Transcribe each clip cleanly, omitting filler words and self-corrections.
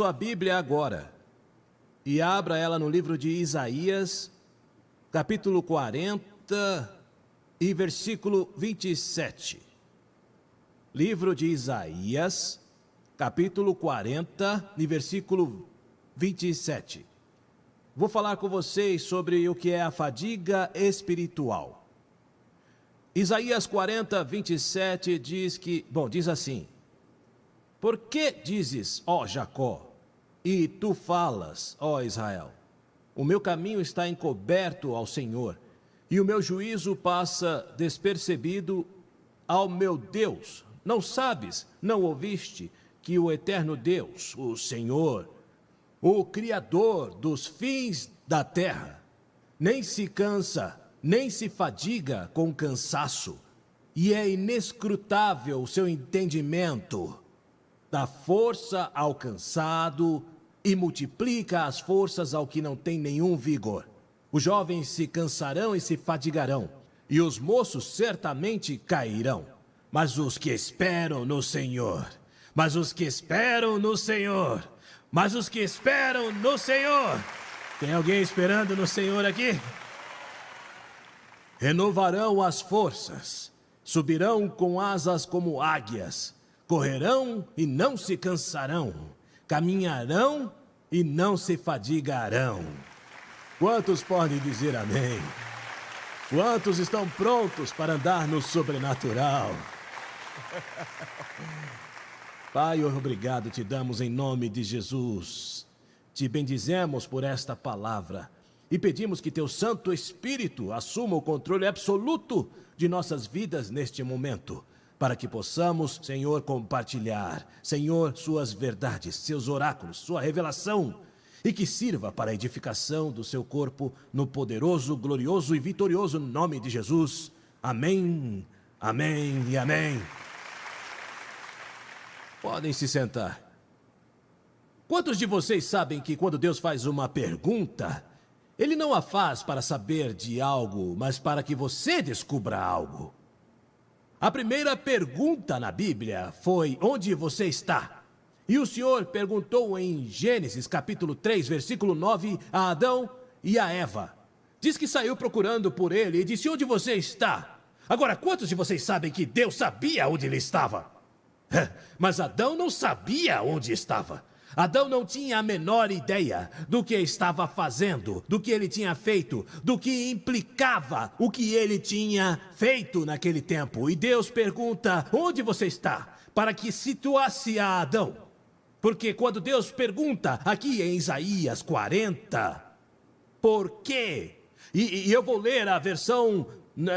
sua Bíblia agora e abra ela no livro de Isaías, capítulo 40 e versículo 27. Livro de Isaías, capítulo 40 e versículo 27. Vou falar com vocês sobre o que é a fadiga espiritual. Isaías 40, 27 diz assim: Por que dizes, ó Jacó, e tu falas, ó Israel? O meu caminho está encoberto ao Senhor, e o meu juízo passa despercebido ao meu Deus. Não sabes, não ouviste, que o eterno Deus, o Senhor, o Criador dos fins da terra, nem se cansa, nem se fadiga com cansaço, e é inescrutável o seu entendimento. Dá força ao cansado e multiplica as forças ao que não tem nenhum vigor. Os jovens se cansarão e se fadigarão, e os moços certamente cairão. Mas os que esperam no Senhor, mas os que esperam no Senhor, mas os que esperam no Senhor. Tem alguém esperando no Senhor aqui? Renovarão as forças, subirão com asas como águias, correrão e não se cansarão, caminharão e não se fadigarão. Quantos podem dizer amém? Quantos estão prontos para andar no sobrenatural? Pai, obrigado te damos em nome de Jesus. Te bendizemos por esta palavra e pedimos que teu Santo Espírito assuma o controle absoluto de nossas vidas neste momento, para que possamos, Senhor, compartilhar, Senhor, suas verdades, seus oráculos, sua revelação, e que sirva para a edificação do seu corpo no poderoso, glorioso e vitorioso nome de Jesus. Amém, amém e amém. Podem se sentar. Quantos de vocês sabem que quando Deus faz uma pergunta, Ele não a faz para saber de algo, mas para que você descubra algo? A primeira pergunta na Bíblia foi: onde você está? E o Senhor perguntou em Gênesis capítulo 3, versículo 9, a Adão e a Eva. Diz que saiu procurando por ele e disse: onde você está? Agora, quantos de vocês sabem que Deus sabia onde ele estava? Mas Adão não sabia onde estava. Adão não tinha a menor ideia do que estava fazendo, do que ele tinha feito, do que implicava o que ele tinha feito naquele tempo. E Deus pergunta: onde você está? Para que situasse a Adão. Porque quando Deus pergunta, aqui em Isaías 40, por quê? E eu vou ler a versão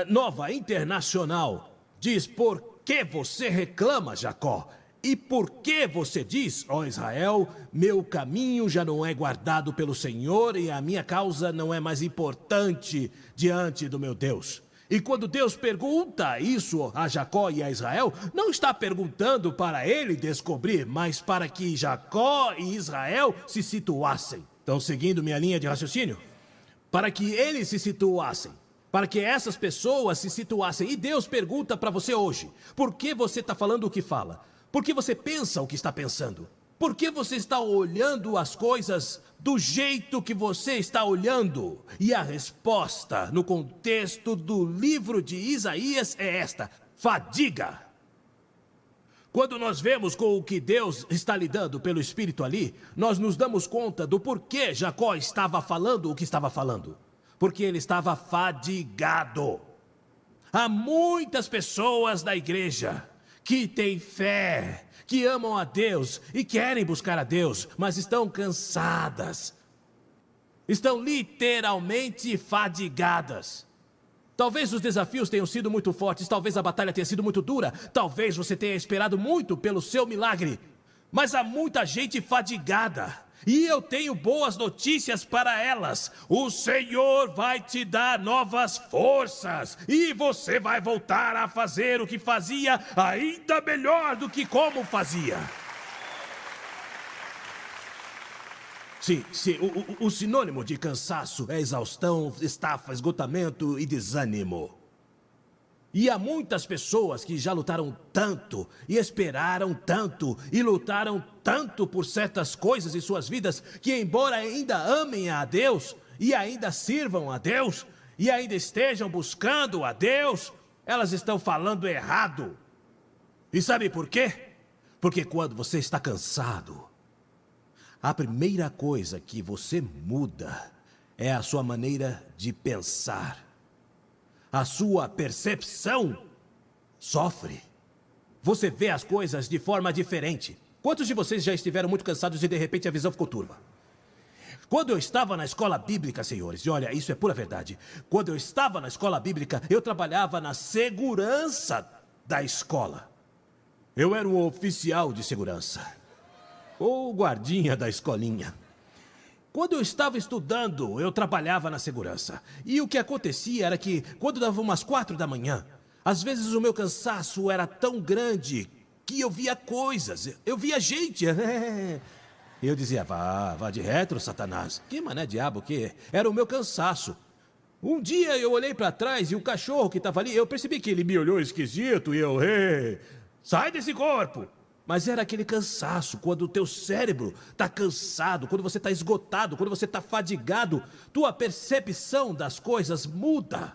nova, internacional. Diz: por que você reclama, Jacó? E por que você diz, ó Israel, meu caminho já não é guardado pelo Senhor e a minha causa não é mais importante diante do meu Deus? E quando Deus pergunta isso a Jacó e a Israel, não está perguntando para ele descobrir, mas para que Jacó e Israel se situassem. Estão seguindo minha linha de raciocínio? Para que eles se situassem, para que essas pessoas se situassem. E Deus pergunta para você hoje: por que você está falando o que fala? Por que você pensa o que está pensando? Por que você está olhando as coisas do jeito que você está olhando? E a resposta, no contexto do livro de Isaías, é esta: fadiga. Quando nós vemos com o que Deus está lidando pelo Espírito ali, nós nos damos conta do porquê Jacó estava falando o que estava falando. Porque ele estava fadigado. Há muitas pessoas da igreja que têm fé, que amam a Deus e querem buscar a Deus, mas estão cansadas. Estão literalmente fadigadas. Talvez os desafios tenham sido muito fortes, talvez a batalha tenha sido muito dura, talvez você tenha esperado muito pelo seu milagre, mas há muita gente fadigada. E eu tenho boas notícias para elas. O Senhor vai te dar novas forças. E você vai voltar a fazer o que fazia, ainda melhor do que como fazia. Sim, o sinônimo de cansaço é exaustão, estafa, esgotamento e desânimo. E há muitas pessoas que já lutaram tanto, e esperaram tanto, e lutaram tanto por certas coisas em suas vidas, que embora ainda amem a Deus, e ainda sirvam a Deus, e ainda estejam buscando a Deus, elas estão falando errado. E sabe por quê? Porque quando você está cansado, a primeira coisa que você muda é a sua maneira de pensar. A sua percepção sofre. Você vê as coisas de forma diferente. Quantos de vocês já estiveram muito cansados e de repente a visão ficou turva? Quando eu estava na escola bíblica, senhores, e olha, isso é pura verdade. Quando eu estava na escola bíblica, eu trabalhava na segurança da escola. Eu era um oficial de segurança. Ou guardinha da escolinha. Quando eu estava estudando, eu trabalhava na segurança. E o que acontecia era que, quando dava umas 4 da manhã, às vezes o meu cansaço era tão grande que eu via coisas, eu via gente. Eu dizia, vá de retro, Satanás. Que mané diabo que é? Era o meu cansaço. Um dia eu olhei para trás e o cachorro que estava ali, eu percebi que ele me olhou esquisito e eu, sai desse corpo. Mas era aquele cansaço, quando o teu cérebro está cansado, quando você está esgotado, quando você está fadigado, tua percepção das coisas muda.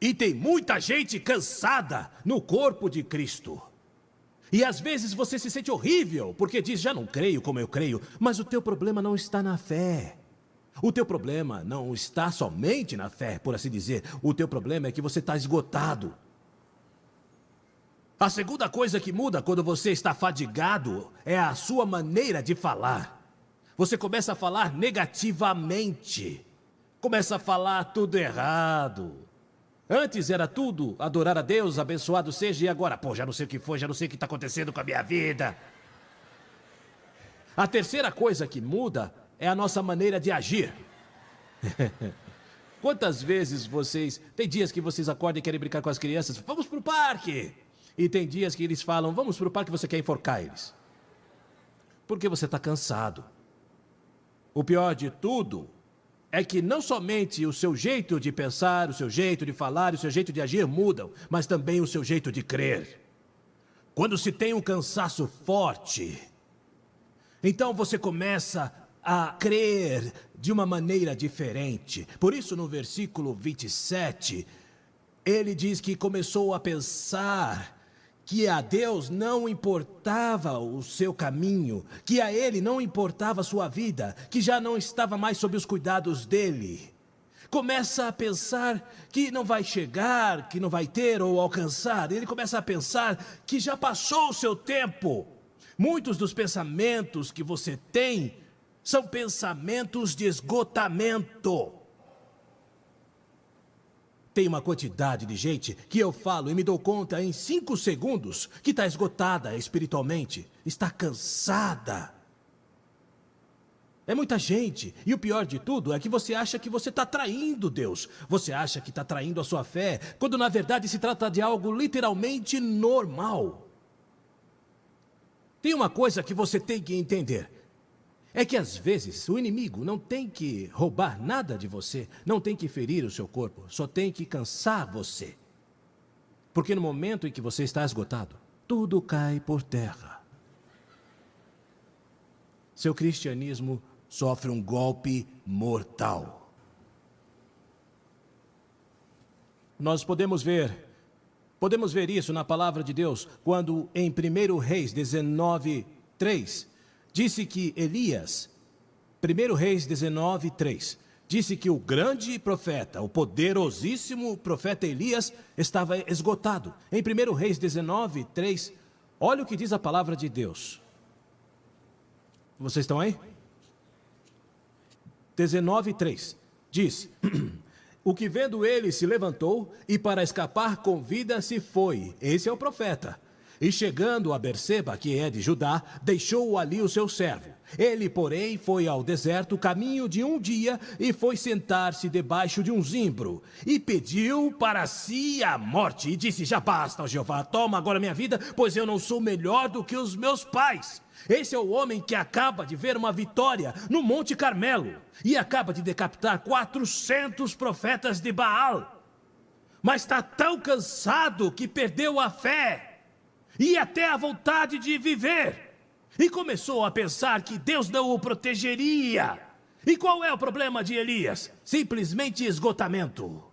E tem muita gente cansada no corpo de Cristo. E às vezes você se sente horrível, porque diz, já não creio como eu creio, mas o teu problema não está na fé. O teu problema não está somente na fé, por assim dizer. O teu problema é que você está esgotado. A segunda coisa que muda quando você está fadigado é a sua maneira de falar. Você começa a falar negativamente. Começa a falar tudo errado. Antes era tudo adorar a Deus, abençoado seja, e agora, já não sei o que foi, já não sei o que está acontecendo com a minha vida. A terceira coisa que muda é a nossa maneira de agir. Quantas vezes tem dias que vocês acordam e querem brincar com as crianças, vamos pro parque. E tem dias que eles falam, vamos pro parque, você quer enforcar eles. Porque você está cansado. O pior de tudo é que não somente o seu jeito de pensar, o seu jeito de falar, o seu jeito de agir mudam, mas também o seu jeito de crer. Quando se tem um cansaço forte, então você começa a crer de uma maneira diferente. Por isso, no versículo 27, ele diz que começou a pensar que a Deus não importava o seu caminho, que a Ele não importava a sua vida, que já não estava mais sob os cuidados dele. Começa a pensar que não vai chegar, que não vai ter ou alcançar. Ele começa a pensar que já passou o seu tempo. Muitos dos pensamentos que você tem são pensamentos de esgotamento. Tem uma quantidade de gente que eu falo e me dou conta em 5 segundos que está esgotada espiritualmente, está cansada. É muita gente. E o pior de tudo é que você acha que você está traindo Deus. Você acha que está traindo a sua fé, quando na verdade se trata de algo literalmente normal. Tem uma coisa que você tem que entender. É que às vezes o inimigo não tem que roubar nada de você, não tem que ferir o seu corpo, só tem que cansar você. Porque no momento em que você está esgotado, tudo cai por terra. Seu cristianismo sofre um golpe mortal. Nós podemos ver isso na palavra de Deus, quando em 1 Reis 19:3, disse que Elias, 1 Reis 19:3, disse que o grande profeta, o poderosíssimo profeta Elias, estava esgotado. Em 1 Reis 19:3, olha o que diz a palavra de Deus. Vocês estão aí? 19:3, diz, o que vendo ele se levantou e para escapar com vida se foi. Esse é o profeta. E chegando a Berseba, que é de Judá, deixou ali o seu servo. Ele, porém, foi ao deserto, caminho de 1 dia, e foi sentar-se debaixo de um zimbro. E pediu para si a morte, e disse, já basta, ó Jeová, toma agora minha vida, pois eu não sou melhor do que os meus pais. Esse é o homem que acaba de ver uma vitória no Monte Carmelo, e acaba de decapitar 400 profetas de Baal. mas está tão cansado que perdeu a fé e até a vontade de viver. E começou a pensar que Deus não o protegeria. E qual é o problema de Elias? Simplesmente esgotamento.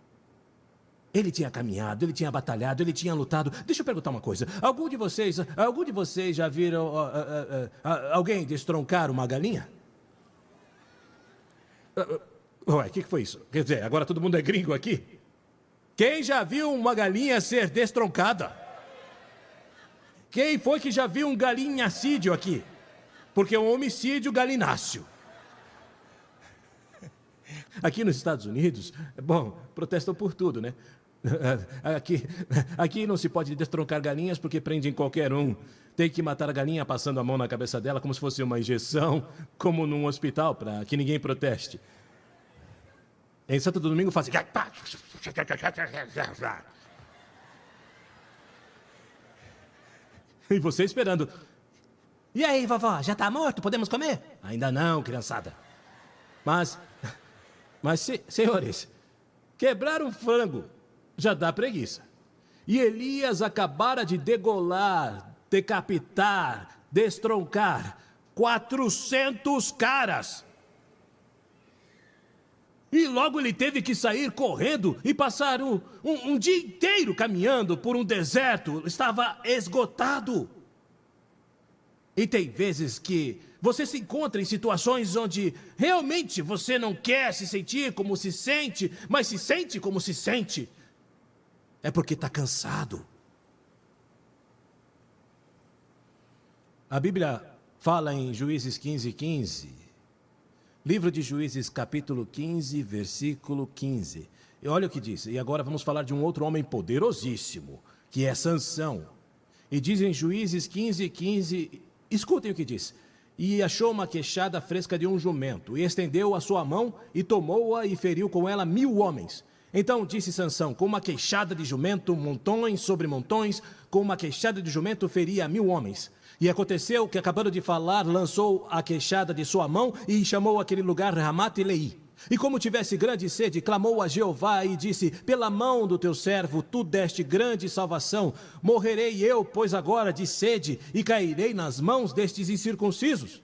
Ele tinha caminhado, ele tinha batalhado, ele tinha lutado. Deixa eu perguntar uma coisa. Algum de vocês já viram alguém destroncar uma galinha? Ué, o que foi isso? Quer dizer, agora todo mundo é gringo aqui? Quem já viu uma galinha ser destroncada? Quem foi que já viu um galinhacídio aqui? Porque é um homicídio galináceo. Aqui nos Estados Unidos, bom, protestam por tudo, né? Aqui não se pode destroncar galinhas porque prendem qualquer um. Tem que matar a galinha passando a mão na cabeça dela como se fosse uma injeção, como num hospital, para que ninguém proteste. Em Santo Domingo fazem... E você esperando. E aí, vovó, já está morto? Podemos comer? Ainda não, criançada. Mas senhores, quebrar um frango já dá preguiça. E Elias acabara de degolar, decapitar, destroncar 400 caras. E logo ele teve que sair correndo e passar um dia inteiro caminhando por um deserto. Estava esgotado. E tem vezes que você se encontra em situações onde realmente você não quer se sentir como se sente, mas se sente como se sente. É porque está cansado. A Bíblia fala em Juízes 15:15. Livro de Juízes, capítulo 15, versículo 15. E olha o que diz. E agora vamos falar de um outro homem poderosíssimo, que é Sansão. E diz em Juízes 15:15, escutem o que diz. E achou uma queixada fresca de um jumento, e estendeu a sua mão, e tomou-a, e feriu com ela 1000 homens. Então disse Sansão, com uma queixada de jumento, montões sobre montões, com uma queixada de jumento feria 1000 homens. E aconteceu que, acabando de falar, lançou a queixada de sua mão, e chamou aquele lugar Ramate-Leí. E como tivesse grande sede, clamou a Jeová e disse, pela mão do teu servo, tu deste grande salvação. Morrerei eu, pois agora, de sede, e cairei nas mãos destes incircuncisos.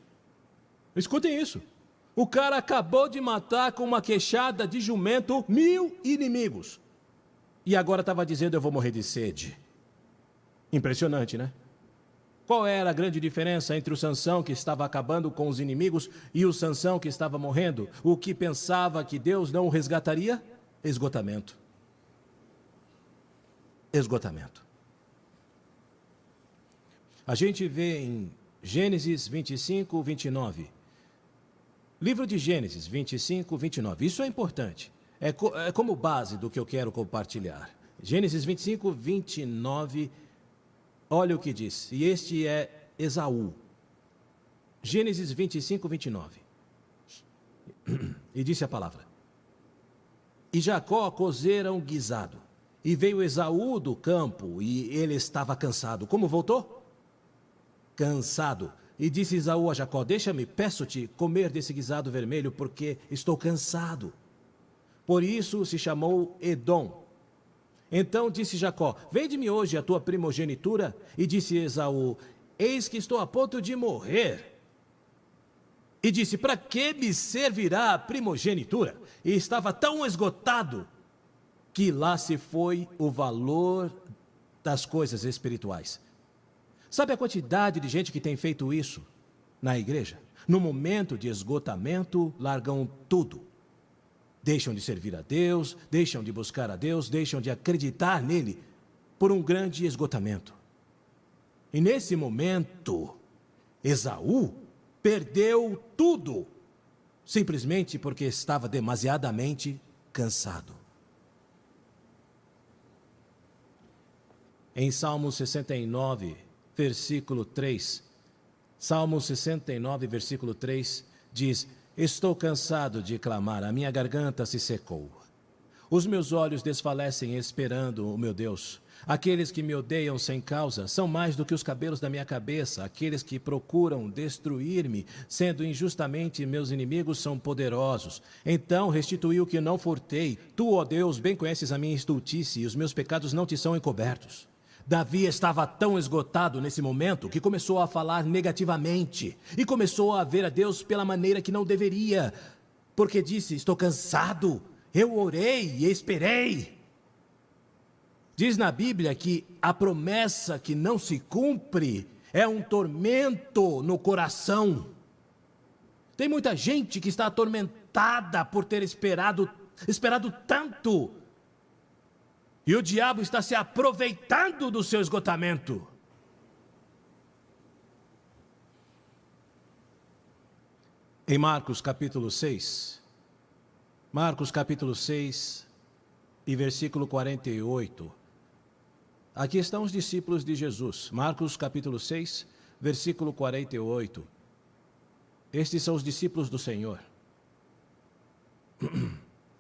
Escutem isso. O cara acabou de matar com uma queixada de jumento 1000 inimigos. E agora estava dizendo, eu vou morrer de sede. Impressionante, né? Qual era a grande diferença entre o Sansão que estava acabando com os inimigos e o Sansão que estava morrendo? O que pensava que Deus não o resgataria? Esgotamento. Esgotamento. A gente vê em Gênesis 25, 29. Livro de Gênesis 25, 29. Isso é importante. É como base do que eu quero compartilhar. Gênesis 25, 29. Olha o que diz. E este é Esaú. Gênesis 25, 29. E disse a palavra. E Jacó cozera um guisado. E veio Esaú do campo, e ele estava cansado. Como voltou? Cansado. E disse Esaú a Jacó, deixa-me, peço-te, comer desse guisado vermelho, porque estou cansado. Por isso se chamou Edom. Então disse Jacó, vende-me hoje a tua primogenitura. E disse Esaú, eis que estou a ponto de morrer. E disse, para que me servirá a primogenitura? E estava tão esgotado, que lá se foi o valor das coisas espirituais. Sabe a quantidade de gente que tem feito isso na igreja? No momento de esgotamento, largam tudo. Deixam de servir a Deus, deixam de buscar a Deus, deixam de acreditar nele por um grande esgotamento. E nesse momento, Esaú perdeu tudo, simplesmente porque estava demasiadamente cansado. Em Salmo 69, versículo 3, Salmo 69, versículo 3, diz, estou cansado de clamar, a minha garganta se secou. Os meus olhos desfalecem esperando o meu Deus. Aqueles que me odeiam sem causa são mais do que os cabelos da minha cabeça. Aqueles que procuram destruir-me, sendo injustamente meus inimigos, são poderosos. Então restituí o que não furtei. Tu, ó Deus, bem conheces a minha estultice, e os meus pecados não te são encobertos. Davi estava tão esgotado nesse momento que começou a falar negativamente e começou a ver a Deus pela maneira que não deveria, porque disse: estou cansado, eu orei e esperei. Diz na Bíblia que a promessa que não se cumpre é um tormento no coração. Tem muita gente que está atormentada por ter esperado tanto. E o diabo está se aproveitando do seu esgotamento. Em Marcos capítulo 6, e versículo 48. Aqui estão os discípulos de Jesus. Marcos capítulo 6, versículo 48. Estes são os discípulos do Senhor.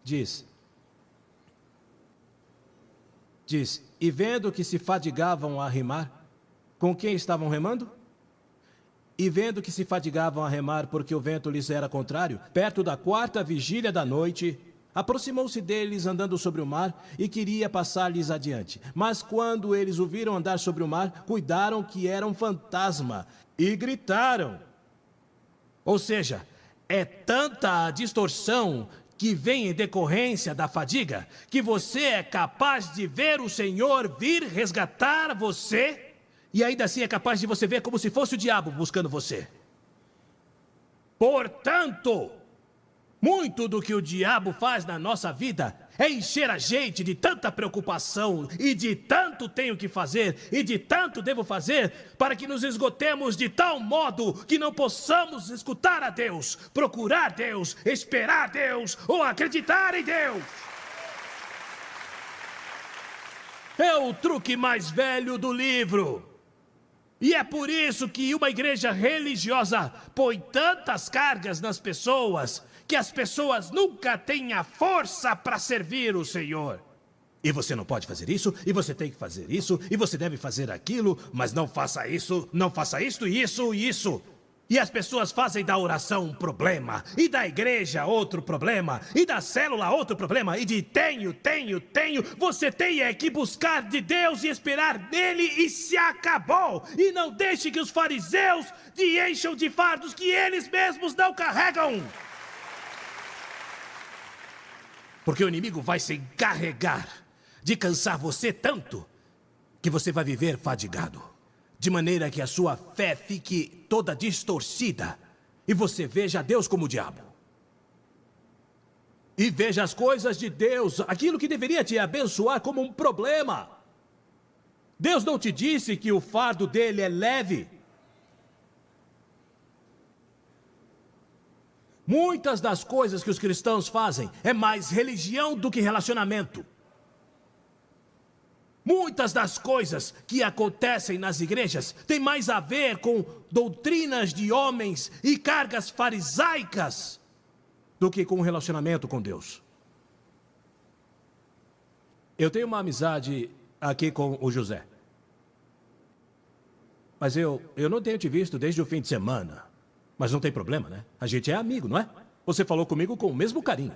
Diz, e vendo que se fadigavam a remar, com quem estavam remando? E vendo que se fadigavam a remar porque o vento lhes era contrário, perto da 4ª vigília da noite, aproximou-se deles andando sobre o mar e queria passar-lhes adiante. Mas quando eles o viram andar sobre o mar, cuidaram que era um fantasma e gritaram. Ou seja, é tanta a distorção que vem em decorrência da fadiga, que você é capaz de ver o Senhor vir resgatar você, e ainda assim é capaz de você ver como se fosse o diabo buscando você. Portanto, muito do que o diabo faz na nossa vida é encher a gente de tanta preocupação e de tanto tenho que fazer e de tanto devo fazer para que nos esgotemos de tal modo que não possamos escutar a Deus, procurar Deus, esperar Deus ou acreditar em Deus. É o truque mais velho do livro. E é por isso que uma igreja religiosa põe tantas cargas nas pessoas que as pessoas nunca têm a força para servir o Senhor. E você não pode fazer isso, e você tem que fazer isso, e você deve fazer aquilo, mas não faça isso, não faça isto, isso e isso. E as pessoas fazem da oração um problema, e da igreja outro problema, e da célula outro problema, e de tenho. Você tem é que buscar de Deus e esperar nele e se acabou. E não deixe que os fariseus te encham de fardos que eles mesmos não carregam. Porque o inimigo vai se encarregar de cansar você tanto que você vai viver fadigado. De maneira que a sua fé fique toda distorcida e você veja Deus como o diabo. E veja as coisas de Deus, aquilo que deveria te abençoar, como um problema. Deus não te disse que o fardo dele é leve. Muitas das coisas que os cristãos fazem é mais religião do que relacionamento. Muitas das coisas que acontecem nas igrejas têm mais a ver com doutrinas de homens e cargas farisaicas do que com o relacionamento com Deus. Eu tenho uma amizade aqui com o José. Mas eu não tenho te visto desde o fim de semana. Mas não tem problema, né? A gente é amigo, não é? Você falou comigo com o mesmo carinho.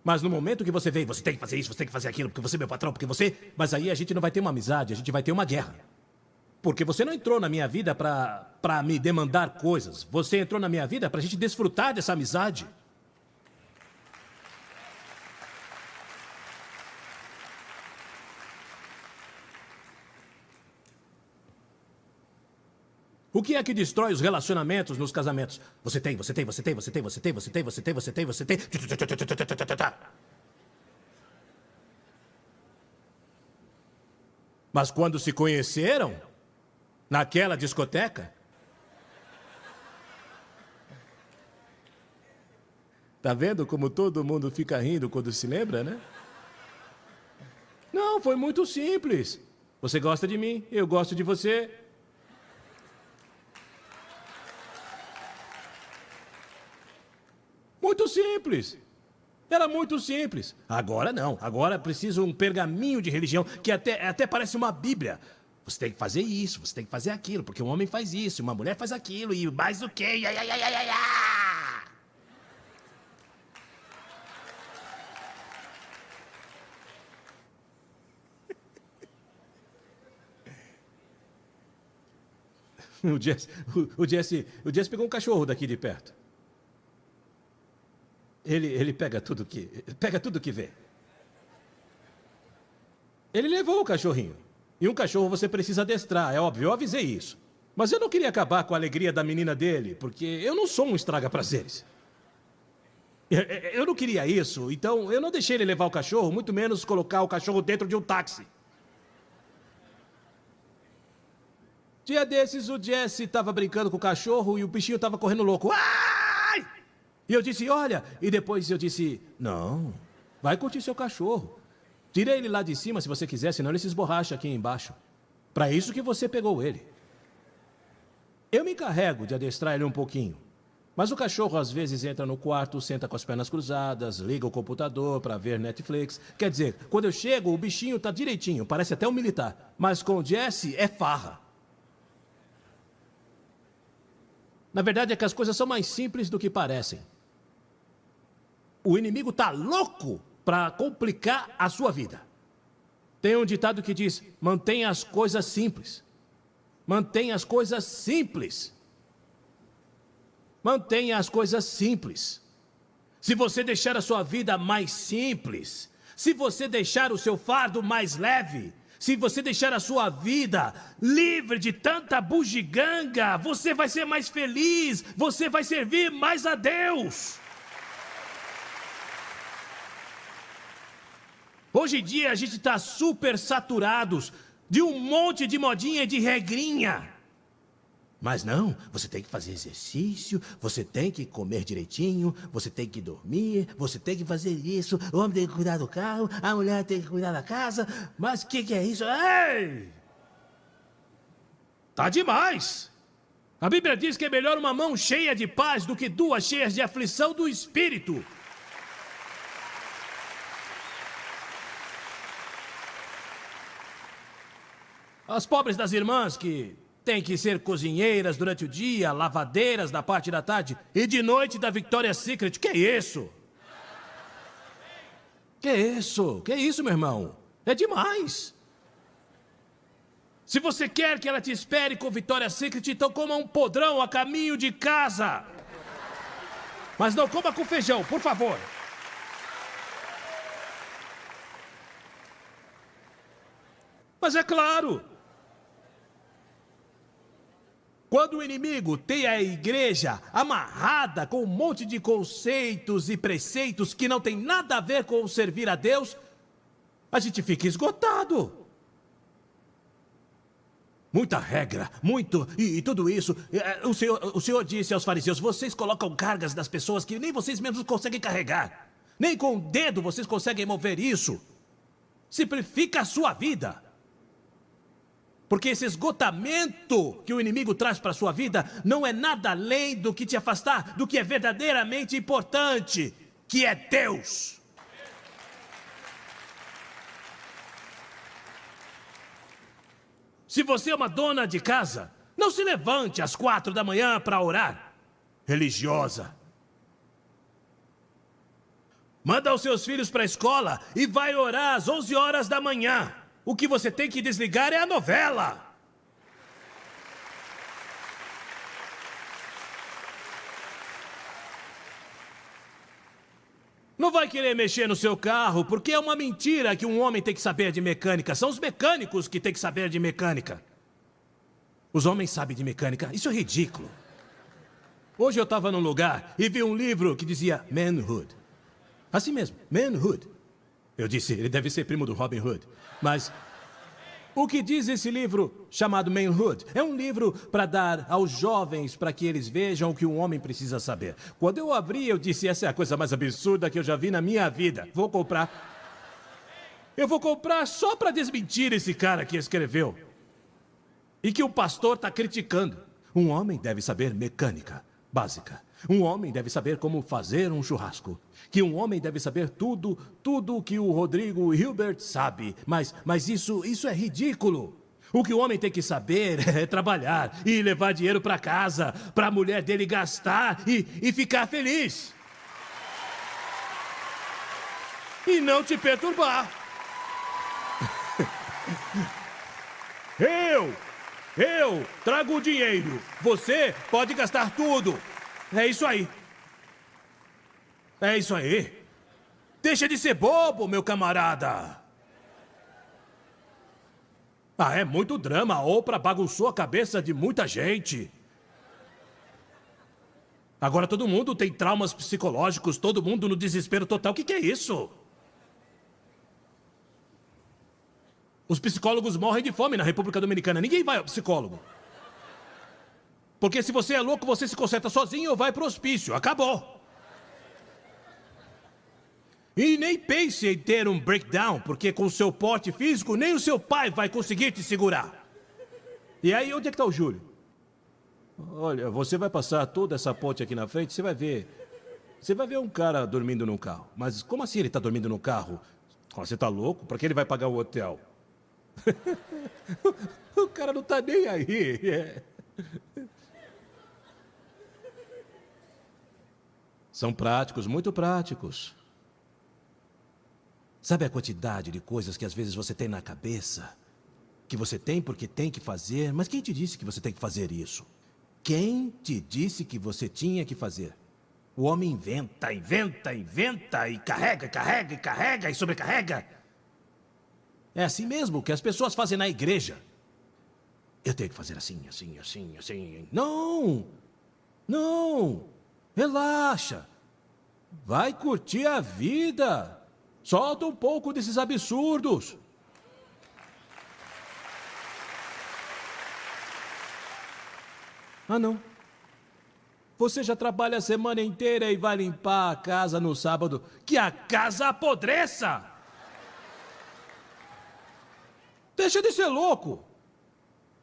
Mas no momento que você veio, você tem que fazer isso, você tem que fazer aquilo, porque você é meu patrão, porque você... Mas aí a gente não vai ter uma amizade, a gente vai ter uma guerra. Porque você não entrou na minha vida pra me demandar coisas. Você entrou na minha vida pra gente desfrutar dessa amizade. O que é que destrói os relacionamentos nos casamentos? Você tem. Mas quando se conheceram, naquela discoteca, tá vendo como todo mundo fica rindo quando se lembra, né? Não, foi muito simples. Você gosta de mim, eu gosto de você. Muito simples. Era muito simples. Agora não. Agora preciso um pergaminho de religião que até parece uma Bíblia. Você tem que fazer isso, você tem que fazer aquilo, porque um homem faz isso, uma mulher faz aquilo, e mais do que... Ai, ai, ai, ai, ai, ai. O Jesse pegou um cachorro daqui de perto. Ele pega tudo que vê. Ele levou o cachorrinho. E um cachorro você precisa adestrar, é óbvio, eu avisei isso. Mas eu não queria acabar com a alegria da menina dele, porque eu não sou um estraga-prazeres. Eu não queria isso, então eu não deixei ele levar o cachorro, muito menos colocar o cachorro dentro de um táxi. Dia desses, o Jesse estava brincando com o cachorro e o bichinho estava correndo louco. Ai! E eu disse, olha, e depois eu disse, não, vai curtir seu cachorro. Tira ele lá de cima se você quiser, senão ele se esborracha aqui embaixo. Para isso que você pegou ele. Eu me encarrego de adestrar ele um pouquinho. Mas o cachorro às vezes entra no quarto, senta com as pernas cruzadas, liga o computador para ver Netflix. Quer dizer, quando eu chego, o bichinho tá direitinho, parece até um militar. Mas com o Jesse é farra. Na verdade é que as coisas são mais simples do que parecem. O inimigo tá louco para complicar a sua vida. Tem um ditado que diz, mantenha as coisas simples. Mantenha as coisas simples. Mantenha as coisas simples. Se você deixar a sua vida mais simples, se você deixar o seu fardo mais leve, se você deixar a sua vida livre de tanta bugiganga, você vai ser mais feliz, você vai servir mais a Deus. Hoje em dia a gente está super saturados de um monte de modinha e de regrinha. Mas não, você tem que fazer exercício, você tem que comer direitinho, você tem que dormir, você tem que fazer isso, o homem tem que cuidar do carro, a mulher tem que cuidar da casa, mas o que é isso? Ei! Tá demais! A Bíblia diz que é melhor uma mão cheia de paz do que duas cheias de aflição do espírito. As pobres das irmãs que têm que ser cozinheiras durante o dia, lavadeiras da parte da tarde e de noite da Victoria's Secret. Que é isso? Que é isso? Que é isso, meu irmão? É demais. Se você quer que ela te espere com Victoria's Secret, então coma um podrão a caminho de casa. Mas não coma com feijão, por favor. Mas é claro. Quando o inimigo tem a igreja amarrada com um monte de conceitos e preceitos que não tem nada a ver com o servir a Deus, a gente fica esgotado. Muita regra, muito, e tudo isso. O Senhor disse aos fariseus, vocês colocam cargas das pessoas que nem vocês mesmos conseguem carregar. Nem com o dedo vocês conseguem mover isso. Simplifica a sua vida. Porque esse esgotamento que o inimigo traz para a sua vida não é nada além do que te afastar do que é verdadeiramente importante, que é Deus. Se você é uma dona de casa, não se levante às 4 da manhã para orar. Religiosa. Manda os seus filhos para a escola e vai orar às 11 horas da manhã. O que você tem que desligar é a novela. Não vai querer mexer no seu carro, porque é uma mentira que um homem tem que saber de mecânica. São os mecânicos que têm que saber de mecânica. Os homens sabem de mecânica. Isso é ridículo. Hoje eu estava num lugar e vi um livro que dizia Manhood. Assim mesmo, Manhood. Eu disse, ele deve ser primo do Robin Hood. Mas o que diz esse livro chamado Manhood? É um livro para dar aos jovens para que eles vejam o que um homem precisa saber. Quando eu abri, eu disse, essa é a coisa mais absurda que eu já vi na minha vida. Vou comprar. Eu vou comprar só para desmentir esse cara que escreveu. E que o pastor está criticando. Um homem deve saber mecânica básica. Um homem deve saber como fazer um churrasco. Que um homem deve saber tudo o que o Rodrigo Hilbert sabe. Mas isso é ridículo. O que o homem tem que saber é trabalhar e levar dinheiro para casa, para a mulher dele gastar e ficar feliz. E não te perturbar. Eu trago o dinheiro. Você pode gastar tudo. É isso aí. É isso aí. Deixa de ser bobo, meu camarada. Ah, é muito drama. A Oprah bagunçou a cabeça de muita gente. Agora todo mundo tem traumas psicológicos, todo mundo no desespero total. O que é isso? Os psicólogos morrem de fome na República Dominicana. Ninguém vai ao psicólogo. Porque se você é louco, você se conserta sozinho ou vai pro hospício. Acabou. E nem pense em ter um breakdown, porque com o seu porte físico, nem o seu pai vai conseguir te segurar. E aí, onde é que tá o Júlio? Olha, você vai passar toda essa ponte aqui na frente, você vai ver... Você vai ver um cara dormindo num carro. Mas como assim ele tá dormindo no carro? Você tá louco? Pra que ele vai pagar o hotel? O cara não tá nem aí. É. São práticos, muito práticos. Sabe a quantidade de coisas que às vezes você tem na cabeça? Que você tem porque tem que fazer, mas quem te disse que você tem que fazer isso? Quem te disse que você tinha que fazer? O homem inventa e carrega e sobrecarrega. É assim mesmo que as pessoas fazem na igreja. Eu tenho que fazer assim. Não! Relaxa. Vai curtir a vida. Solta um pouco desses absurdos. Ah, não. Você já trabalha a semana inteira e vai limpar a casa no sábado. Que a casa apodreça! Deixa de ser louco.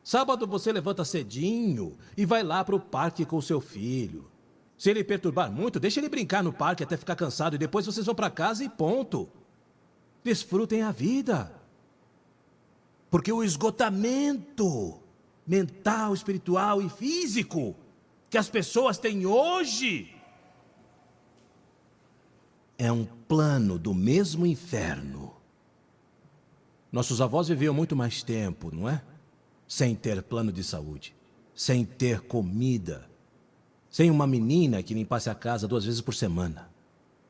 Sábado você levanta cedinho e vai lá para o parque com seu filho. Se ele perturbar muito, deixa ele brincar no parque até ficar cansado e depois vocês vão para casa e ponto. Desfrutem a vida. Porque o esgotamento mental, espiritual e físico que as pessoas têm hoje é um plano do mesmo inferno. Nossos avós viviam muito mais tempo, não é? Sem ter plano de saúde, sem ter comida, sem uma menina que limpasse a casa 2 vezes por semana.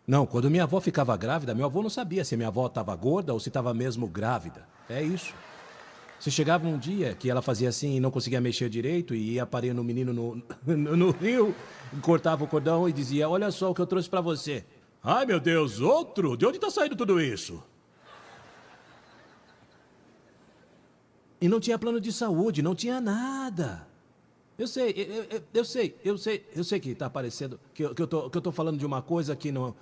Não, quando minha avó ficava grávida, meu avô não sabia se minha avó estava gorda ou se estava mesmo grávida. É isso. Se chegava um dia que ela fazia assim e não conseguia mexer direito e ia parir no menino no rio, cortava o cordão e dizia, olha só o que eu trouxe para você. Ai, meu Deus, outro? De onde está saindo tudo isso? E não tinha plano de saúde, não tinha nada. Eu sei que está parecendo que eu tô falando de uma coisa que não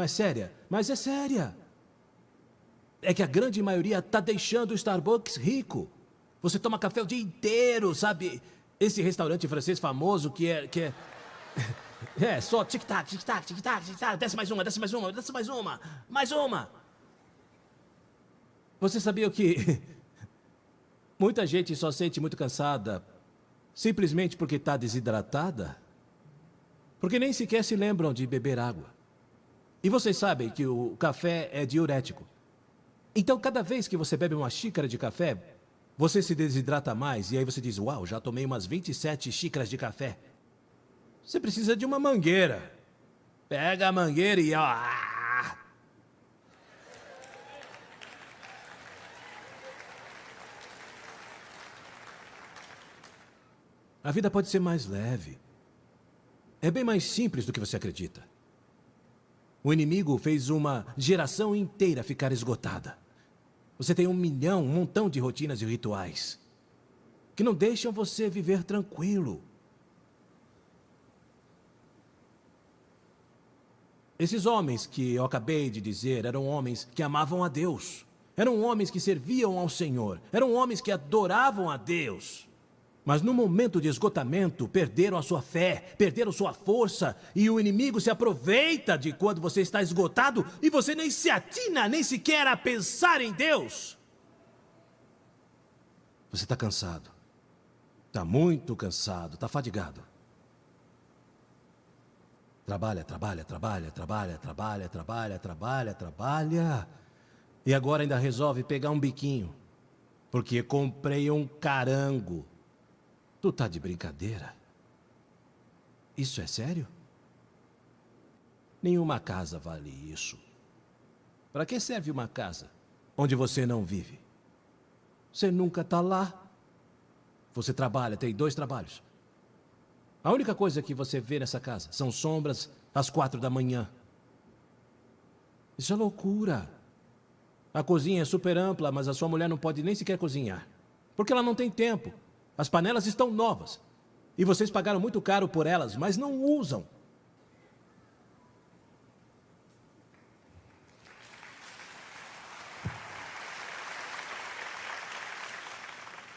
é séria, mas é séria. É que a grande maioria está deixando o Starbucks rico. Você toma café o dia inteiro, sabe? Esse restaurante francês famoso que é só tic-tac, tic-tac, tic-tac, tic-tac, desce mais uma, mais uma. Você sabia que muita gente só sente muito cansada simplesmente porque está desidratada? Porque nem sequer se lembram de beber água. E vocês sabem que o café é diurético. Então, cada vez que você bebe uma xícara de café, você se desidrata mais. E aí você diz, uau, já tomei umas 27 xícaras de café. Você precisa de uma mangueira. Pega a mangueira e ó. A vida pode ser mais leve. É bem mais simples do que você acredita. O inimigo fez uma geração inteira ficar esgotada. Você tem um montão de rotinas e rituais que não deixam você viver tranquilo. Esses homens que eu acabei de dizer eram homens que amavam a Deus. Eram homens que serviam ao Senhor. Eram homens que adoravam a Deus. Mas no momento de esgotamento, perderam a sua fé, perderam sua força, e o inimigo se aproveita de quando você está esgotado e você nem se atina, nem sequer a pensar em Deus. Você está cansado. Está muito cansado, está fadigado. Trabalha, trabalha, trabalha, trabalha, trabalha, trabalha, trabalha, trabalha. E agora ainda resolve pegar um biquinho. Porque comprei um carango. Tu tá de brincadeira? Isso é sério? Nenhuma casa vale isso. Para que serve uma casa onde você não vive? Você nunca tá lá. Você trabalha, tem 2 trabalhos. A única coisa que você vê nessa casa são sombras às 4 da manhã. Isso é loucura. A cozinha é super ampla, mas a sua mulher não pode nem sequer cozinhar. Porque ela não tem tempo. As panelas estão novas. E vocês pagaram muito caro por elas, mas não usam.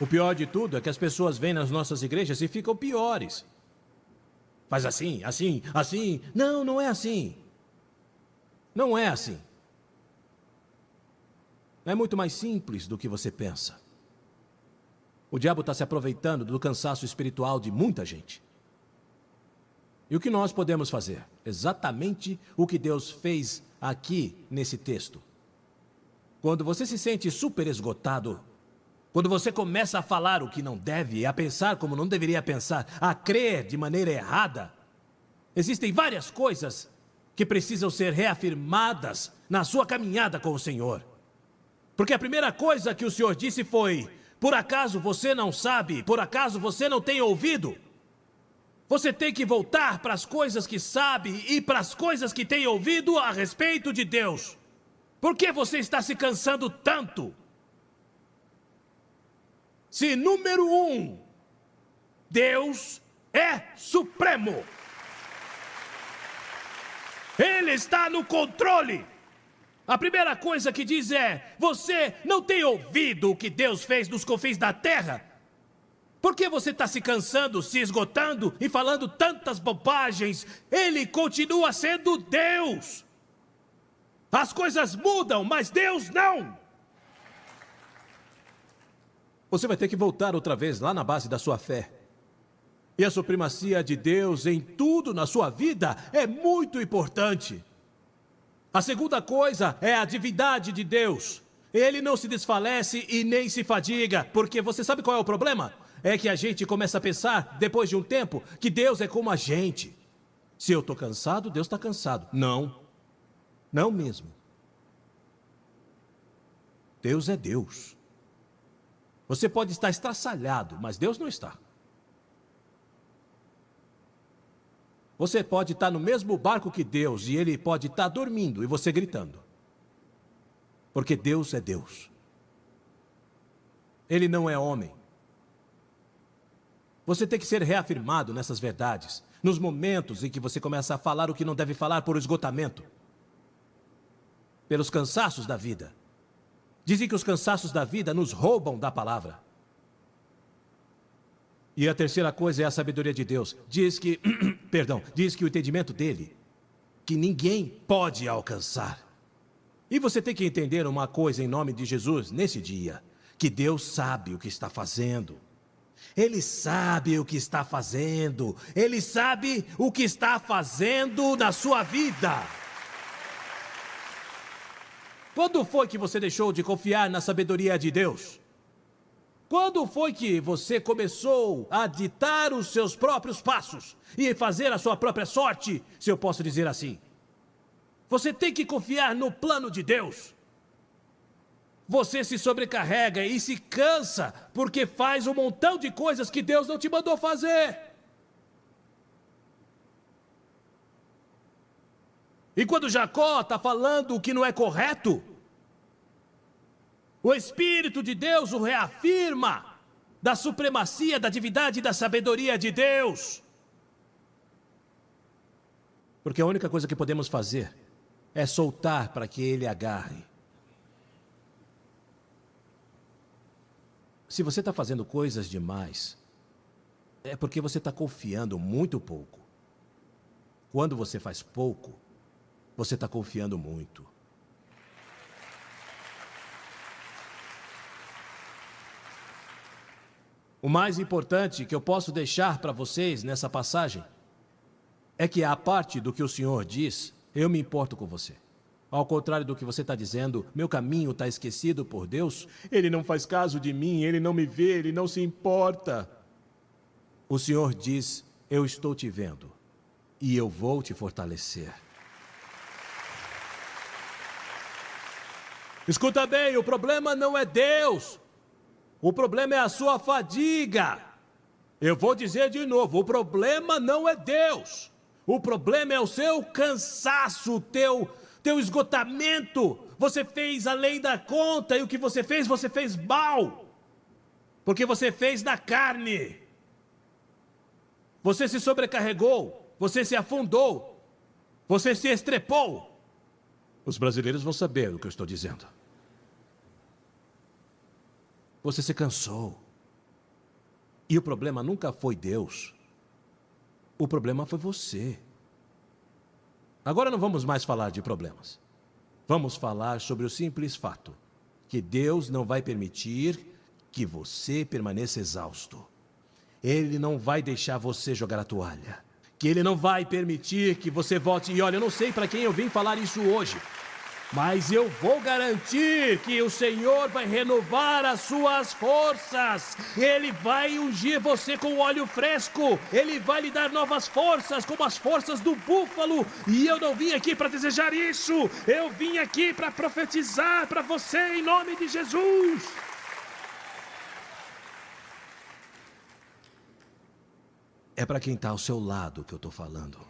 O pior de tudo é que as pessoas vêm nas nossas igrejas e ficam piores. Faz assim, assim, assim. Não, não é assim. Não é assim. É muito mais simples do que você pensa. O diabo está se aproveitando do cansaço espiritual de muita gente. E o que nós podemos fazer? Exatamente o que Deus fez aqui nesse texto. Quando você se sente super esgotado, quando você começa a falar o que não deve, a pensar como não deveria pensar, a crer de maneira errada, existem várias coisas que precisam ser reafirmadas na sua caminhada com o Senhor. Porque a primeira coisa que o Senhor disse foi: por acaso você não sabe? Por acaso você não tem ouvido? Você tem que voltar para as coisas que sabe e para as coisas que tem ouvido a respeito de Deus. Por que você está se cansando tanto? Se número 1, Deus é supremo. Ele está no controle. A primeira coisa que diz é: você não tem ouvido o que Deus fez nos confins da terra? Por que você está se cansando, se esgotando e falando tantas bobagens? Ele continua sendo Deus. As coisas mudam, mas Deus não. Você vai ter que voltar outra vez lá na base da sua fé. E a supremacia de Deus em tudo na sua vida é muito importante. A segunda coisa é a divindade de Deus. Ele não se desfalece e nem se fadiga, porque você sabe qual é o problema? É que a gente começa a pensar, depois de um tempo, que Deus é como a gente. Se eu estou cansado, Deus está cansado. Não. Não mesmo. Deus é Deus. Você pode estar estraçalhado, mas Deus não está. Você pode estar no mesmo barco que Deus e Ele pode estar dormindo e você gritando. Porque Deus é Deus. Ele não é homem. Você tem que ser reafirmado nessas verdades, nos momentos em que você começa a falar o que não deve falar por esgotamento, pelos cansaços da vida. Dizem que os cansaços da vida nos roubam da palavra. E a terceira coisa é a sabedoria de Deus. Diz que o entendimento dele, que ninguém pode alcançar. E você tem que entender uma coisa em nome de Jesus nesse dia, que Deus sabe o que está fazendo. Ele sabe o que está fazendo. Ele sabe o que está fazendo na sua vida. Quando foi que você deixou de confiar na sabedoria de Deus? Quando foi que você começou a ditar os seus próprios passos e fazer a sua própria sorte, se eu posso dizer assim? Você tem que confiar no plano de Deus. Você se sobrecarrega e se cansa porque faz um montão de coisas que Deus não te mandou fazer. E quando Jacó está falando o que não é correto, o Espírito de Deus o reafirma da supremacia, da divindade e da sabedoria de Deus. Porque a única coisa que podemos fazer é soltar para que Ele agarre. Se você está fazendo coisas demais, É porque você está confiando muito pouco. Quando você faz pouco, você está confiando muito. O mais importante que eu posso deixar para vocês nessa passagem é que, a parte do que o Senhor diz, eu me importo com você. Ao contrário do que você está dizendo, meu caminho está esquecido por Deus, Ele não faz caso de mim, Ele não me vê, Ele não se importa. O Senhor diz, eu estou te vendo e eu vou te fortalecer. Escuta bem, o problema não é Deus. O problema é a sua fadiga. Eu vou dizer de novo, o problema não é Deus. O problema é o seu cansaço, teu esgotamento. Você fez além da conta e o que você fez mal. Porque você fez na carne. Você se sobrecarregou, você se afundou, você se estrepou. Os brasileiros vão saber o que eu estou dizendo. Você se cansou. E o problema nunca foi Deus. O problema foi você. Agora não vamos mais falar de problemas. Vamos falar sobre o simples fato que Deus não vai permitir que você permaneça exausto. Ele não vai deixar você jogar a toalha. Que Ele não vai permitir que você volte. E olha, eu não sei para quem eu vim falar isso hoje, mas eu vou garantir que o Senhor vai renovar as suas forças. Ele vai ungir você com óleo fresco. Ele vai lhe dar novas forças, como as forças do búfalo. E eu não vim aqui para desejar isso. Eu vim aqui para profetizar para você em nome de Jesus. É para quem está ao seu lado que eu estou falando.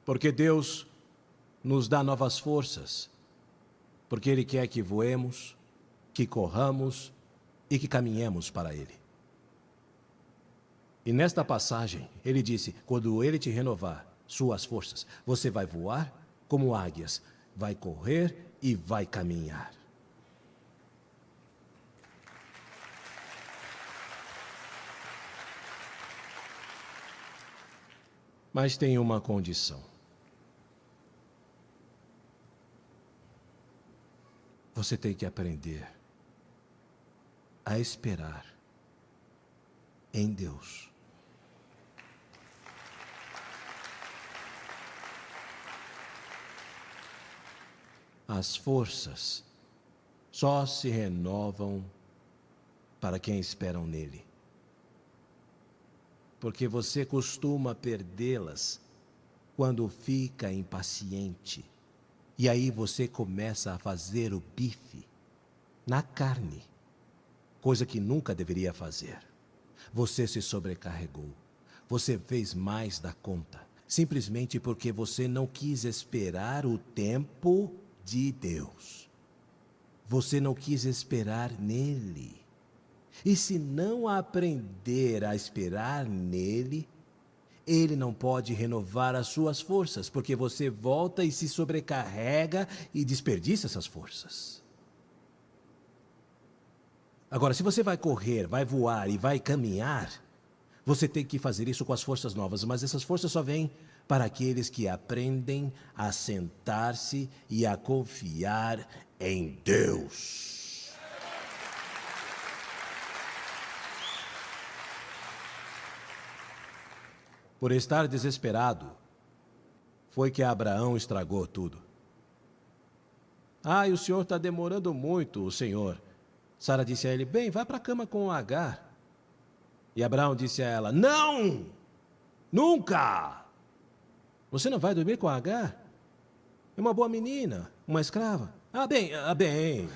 Porque Deus nos dá novas forças. Porque Ele quer que voemos, que corramos e que caminhemos para Ele. E nesta passagem, Ele disse, quando Ele te renovar suas forças, você vai voar como águias, vai correr e vai caminhar. Mas tem uma condição. Você tem que aprender a esperar em Deus. As forças só se renovam para quem esperam nele. Porque você costuma perdê-las quando fica impaciente. E aí você começa a fazer o bife na carne, coisa que nunca deveria fazer. Você se sobrecarregou. Você fez mais da conta, simplesmente porque você não quis esperar o tempo de Deus. Você não quis esperar nele. E se não aprender a esperar nele, Ele não pode renovar as suas forças, porque você volta e se sobrecarrega e desperdiça essas forças. Agora, se você vai correr, vai voar e vai caminhar, você tem que fazer isso com as forças novas, mas essas forças só vêm para aqueles que aprendem a sentar-se e a confiar em Deus. Por estar desesperado, foi que Abraão estragou tudo. E o senhor está demorando muito, o senhor. Sara disse a ele, bem, vai para a cama com Agar. E Abraão disse a ela, não, nunca. Você não vai dormir com Agar? É uma boa menina, uma escrava. Bem.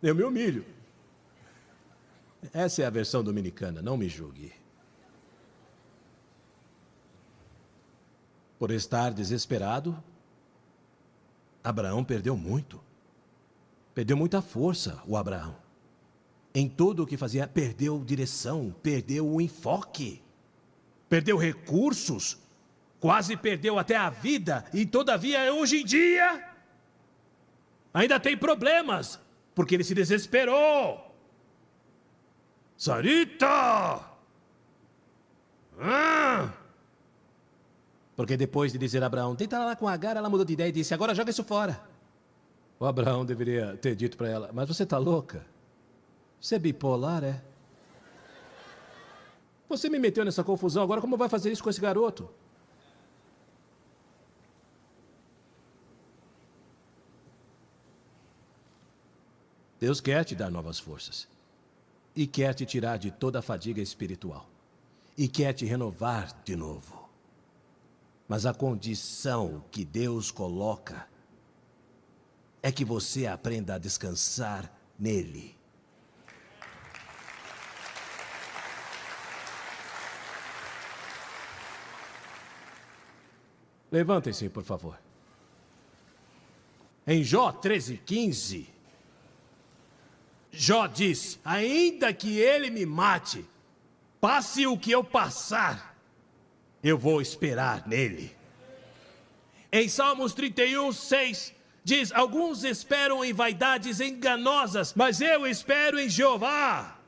Eu me humilho. Essa é a versão dominicana, não me julgue. Por estar desesperado, Abraão perdeu muito. Perdeu muita força, o Abraão. Em tudo o que fazia, perdeu direção, perdeu o enfoque, perdeu recursos, quase perdeu até a vida. E todavia, hoje em dia, ainda tem problemas. porque ele se desesperou. Sarita! Porque depois de dizer a Abraão, deita lá com Agar, ela mudou de ideia e disse, agora joga isso fora. O Abraão deveria ter dito para ela, mas você está louca? Você é bipolar, é? Você me meteu nessa confusão, agora como vai fazer isso com esse garoto? Deus quer te dar novas forças. E quer te tirar de toda a fadiga espiritual. E quer te renovar de novo. Mas a condição que Deus coloca é que você aprenda a descansar nele. Levantem-se, por favor. Em Jó 13:15, Jó diz, ainda que ele me mate, passe o que eu passar, eu vou esperar nele. Em Salmos 31:6, diz, alguns esperam em vaidades enganosas, mas eu espero em Jeová.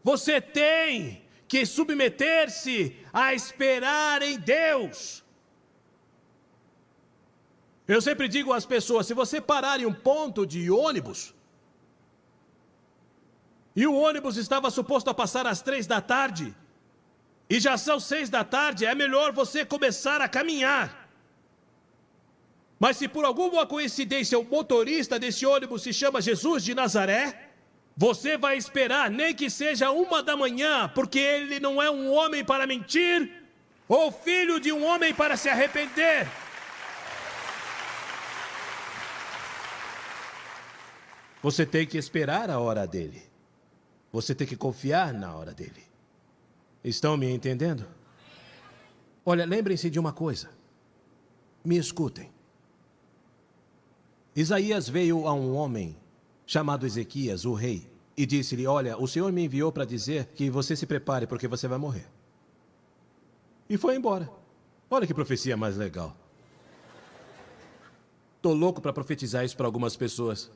Você tem que submeter-se a esperar em Deus. Eu sempre digo às pessoas, se você parar em um ponto de ônibus, e o ônibus estava suposto a passar às 3 da tarde, e já são 6 da tarde, é melhor você começar a caminhar. Mas se por alguma coincidência o motorista desse ônibus se chama Jesus de Nazaré, você vai esperar nem que seja 1 da manhã, porque ele não é um homem para mentir, ou filho de um homem para se arrepender. Você tem que esperar a hora dele. Você tem que confiar na hora dele. Estão me entendendo? Olha, lembrem-se de uma coisa. Me escutem. Isaías veio a um homem chamado Ezequias, o rei, e disse-lhe, olha, o Senhor me enviou para dizer que você se prepare porque você vai morrer. E foi embora. Olha que profecia mais legal. Tô louco para profetizar isso para algumas pessoas.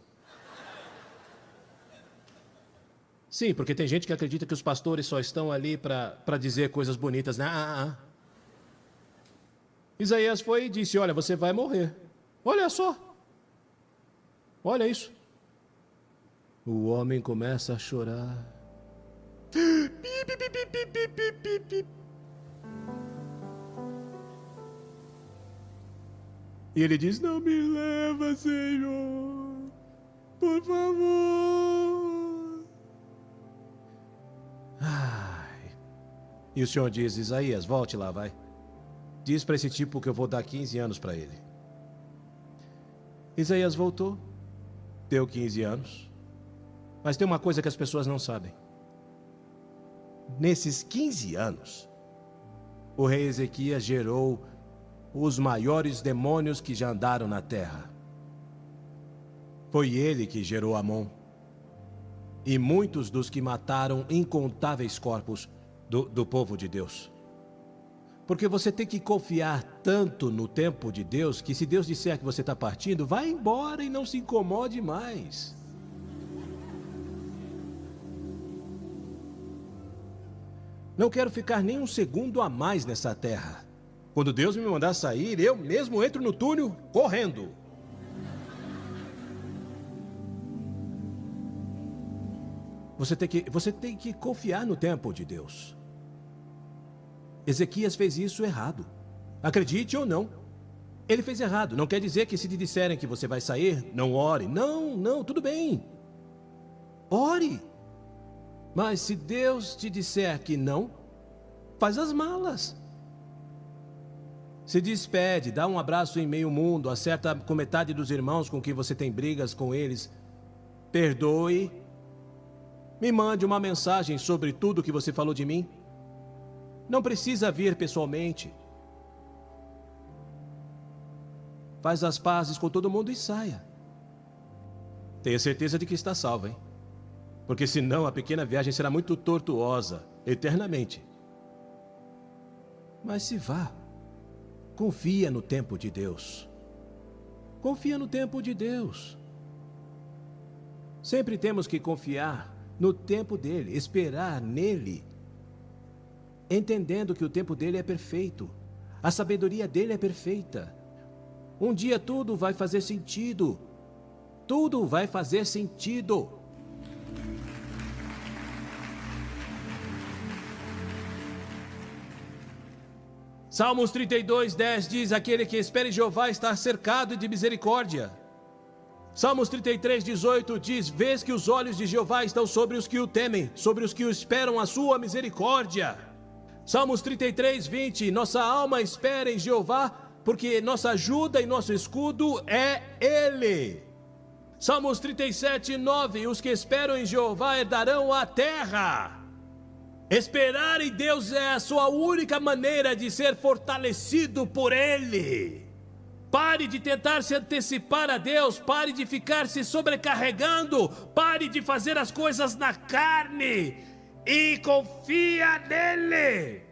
Sim, porque tem gente que acredita que os pastores só estão ali para dizer coisas bonitas, né? Isaías foi e disse, olha, você vai morrer. Olha só. Olha isso. O homem começa a chorar. E ele diz, não me leva, Senhor. Por favor. E o Senhor diz, Isaías, volte lá, vai. Diz para esse tipo que eu vou dar 15 anos para ele. Isaías voltou, deu 15 anos. Mas tem uma coisa que as pessoas não sabem. Nesses 15 anos, o rei Ezequias gerou os maiores demônios que já andaram na terra. Foi ele que gerou Amon. E muitos dos que mataram incontáveis corpos do povo de Deus. Porque você tem que confiar tanto no tempo de Deus, que se Deus disser que você está partindo, vá embora e não se incomode mais. Não quero ficar nem um segundo a mais nessa terra. Quando Deus me mandar sair, eu mesmo entro no túnel correndo. Você tem que confiar no tempo de Deus. Ezequias fez isso errado. Acredite ou não. Ele fez errado. Não quer dizer que se te disserem que você vai sair, não ore. Não, tudo bem. Ore. Mas se Deus te disser que não, faz as malas. Se despede, dá um abraço em meio mundo, acerta com metade dos irmãos com quem você tem brigas com eles. Perdoe. Me mande uma mensagem sobre tudo que você falou de mim. Não precisa vir pessoalmente. Faz as pazes com todo mundo e saia. Tenha certeza de que está salvo, hein? Porque senão a pequena viagem será muito tortuosa, eternamente. Mas se vá, confia no tempo de Deus. Confia no tempo de Deus. Sempre temos que confiar no tempo dele, esperar nele, entendendo que o tempo dele é perfeito, a sabedoria dele é perfeita. Um dia tudo vai fazer sentido. Tudo vai fazer sentido. Salmos 32:10 diz: aquele que espera em Jeová está cercado de misericórdia. Salmos 33:18 diz: vês que os olhos de Jeová estão sobre os que o temem, sobre os que o esperam a sua misericórdia. Salmos 33:20, nossa alma espera em Jeová, porque nossa ajuda e nosso escudo é Ele. Salmos 37:9, os que esperam em Jeová herdarão a terra. Esperar em Deus é a sua única maneira de ser fortalecido por Ele. Pare de tentar se antecipar a Deus, pare de ficar se sobrecarregando, pare de fazer as coisas na carne e confia nele.